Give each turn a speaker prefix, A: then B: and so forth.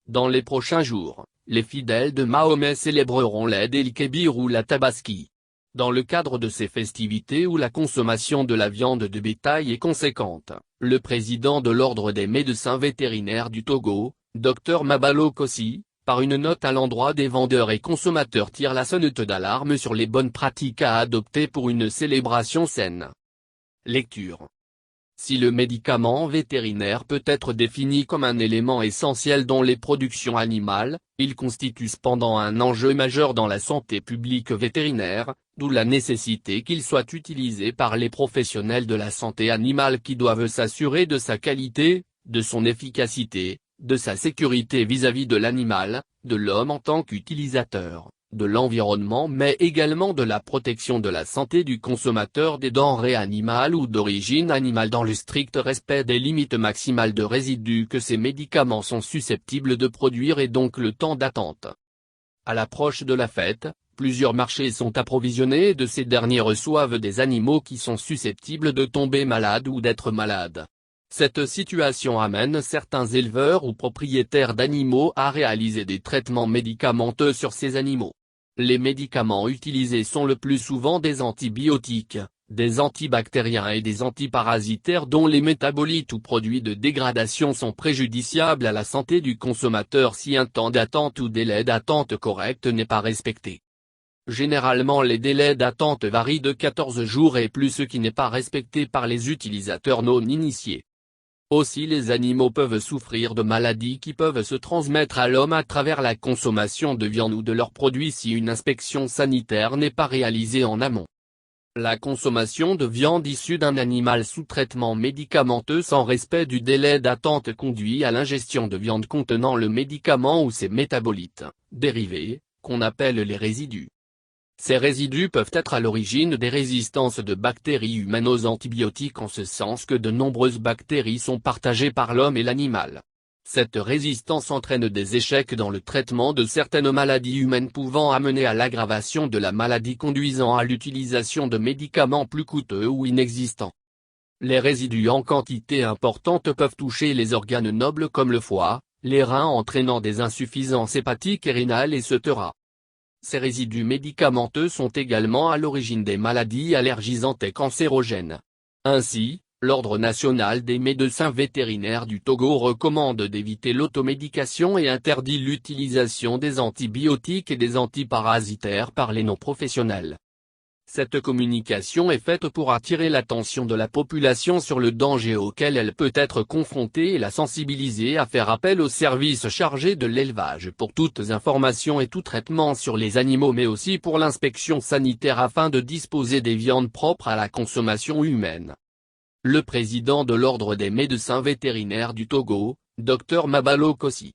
A: Dans les prochains jours, les fidèles de Mahomet célébreront l'Aïd el-Kébir ou la Tabaski. Dans le cadre de ces festivités où la consommation de la viande de bétail est conséquente, le président de l'Ordre des médecins vétérinaires du Togo, Dr Mabalo Kossi, par une note à l'endroit des vendeurs et consommateurs tire la sonnette d'alarme sur les bonnes pratiques à adopter pour une célébration saine. Lecture. Si le médicament vétérinaire peut être défini comme un élément essentiel dans les productions animales, il constitue cependant un enjeu majeur dans la santé publique vétérinaire, d'où la nécessité qu'il soit utilisé par les professionnels de la santé animale qui doivent s'assurer de sa qualité, de son efficacité, de sa sécurité vis-à-vis de l'animal, de l'homme en tant qu'utilisateur, de l'environnement mais également de la protection de la santé du consommateur des denrées animales ou d'origine animale dans le strict respect des limites maximales de résidus que ces médicaments sont susceptibles de produire et donc le temps d'attente. À l'approche de la fête, plusieurs marchés sont approvisionnés et de ces derniers reçoivent des animaux qui sont susceptibles de tomber malades ou d'être malades. Cette situation amène certains éleveurs ou propriétaires d'animaux à réaliser des traitements médicamenteux sur ces animaux. Les médicaments utilisés sont le plus souvent des antibiotiques, des antibactériens et des antiparasitaires dont les métabolites ou produits de dégradation sont préjudiciables à la santé du consommateur si un temps d'attente ou délai d'attente correct n'est pas respecté. Généralement les délais d'attente varient de 14 jours et plus, ce qui n'est pas respecté par les utilisateurs non initiés. Aussi les animaux peuvent souffrir de maladies qui peuvent se transmettre à l'homme à travers la consommation de viande ou de leurs produits si une inspection sanitaire n'est pas réalisée en amont. La consommation de viande issue d'un animal sous traitement médicamenteux sans respect du délai d'attente conduit à l'ingestion de viande contenant le médicament ou ses métabolites, dérivés, qu'on appelle les résidus. Ces résidus peuvent être à l'origine des résistances de bactéries humaines aux antibiotiques en ce sens que de nombreuses bactéries sont partagées par l'homme et l'animal. Cette résistance entraîne des échecs dans le traitement de certaines maladies humaines pouvant amener à l'aggravation de la maladie conduisant à l'utilisation de médicaments plus coûteux ou inexistants. Les résidus en quantité importante peuvent toucher les organes nobles comme le foie, les reins entraînant des insuffisances hépatiques et rénales etc. Ces résidus médicamenteux sont également à l'origine des maladies allergisantes et cancérogènes. Ainsi, l'Ordre national des médecins vétérinaires du Togo recommande d'éviter l'automédication et interdit l'utilisation des antibiotiques et des antiparasitaires par les non-professionnels. Cette communication est faite pour attirer l'attention de la population sur le danger auquel elle peut être confrontée et la sensibiliser à faire appel aux services chargés de l'élevage pour toutes informations et tout traitement sur les animaux mais aussi pour l'inspection sanitaire afin de disposer des viandes propres à la consommation humaine. Le président de l'Ordre des médecins vétérinaires du Togo, Dr Mabalo Kossi.